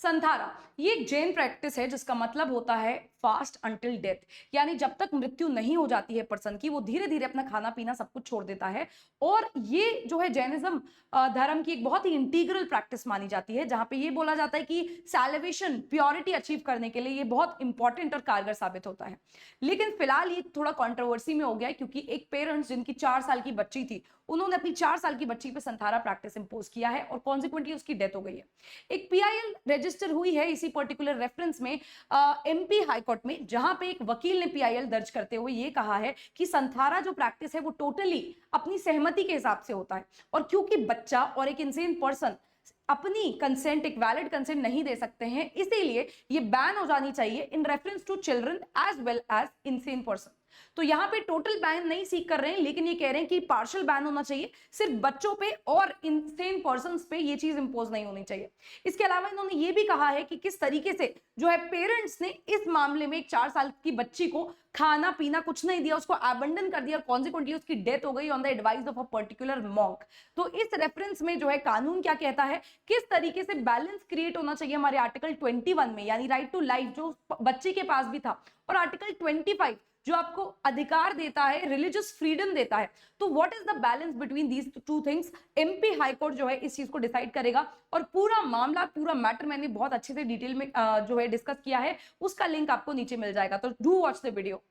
संथारा ये एक जैन प्रैक्टिस है जिसका मतलब होता है फास्ट अंटिल डेथ, यानी जब तक मृत्यु नहीं हो जाती है पर्सन की, वो धीरे धीरे अपना खाना पीना सब कुछ छोड़ देता है। और ये जो है जैनिज्म धर्म की एक बहुत ही इंटीग्रल प्रैक्टिस मानी जाती है, जहां पे ये बोला जाता है कि सैलिवेशन प्योरिटी अचीव करने के लिए ये बहुत इंपॉर्टेंट और कारगर साबित होता है। लेकिन फिलहाल ये थोड़ा कंट्रोवर्सी में हो गया है, क्योंकि एक पेरेंट्स जिनकी 4 साल की बच्ची थी, उन्होंने अपनी 4 साल की बच्ची पे संथारा प्रैक्टिस इंपोज किया है और कॉन्सिक्वेंटली उसकी डेथ हो गई है। एक पीआईएल रजिस्टर हुई है इसी पर्टिकुलर रेफरेंस में एमपी हाईकोर्ट में, जहां पे एक वकील ने पीआईएल दर्ज करते हुए ये कहा है कि संथारा जो प्रैक्टिस है वो टोटली अपनी सहमति के हिसाब से होता है, और क्योंकि बच्चा और एक इंसेन पर्सन अपनी कंसेंट, एक वैलिड कंसेंट नहीं दे सकते हैं, इसीलिए ये बैन हो जानी चाहिए in reference to children as well as insane person. तो यहां पे टोटल बैन नहीं सीख कर रहे हैं, लेकिन ये कह रहे हैं कि पार्शियल बैन होना चाहिए, सिर्फ बच्चों पे और इंसेन पर्संस पे ये चीज इंपोज नहीं होनी चाहिए। इसके अलावा इन्होंने ये भी कहा है कि किस तरीके से जो है पेरेंट्स ने इस मामले में एक 4 साल की बच्ची को खाना पीना कुछ नहीं दिया, उसको अबंडन कर दिया, कॉन्सिक्वेंटली उसकी डेथ हो गई on the advice of a particular monk. तो इस रेफरेंस में जो है कानून क्या कहता है, किस तरीके से बैलेंस क्रिएट होना चाहिए हमारे आर्टिकल 21 में, यानी राइट टू लाइफ जो बच्चे के पास भी था, और आर्टिकल 25 जो आपको अधिकार देता है, रिलीजियस फ्रीडम देता है। तो what is the balance between these two things, MP high court जो है इस चीज को डिसाइड करेगा। और पूरा मामला, पूरा मैटर मैंने बहुत अच्छे से डिटेल में जो है डिस्कस किया है, उसका लिंक आपको नीचे मिल जाएगा, तो डू वॉच द वीडियो।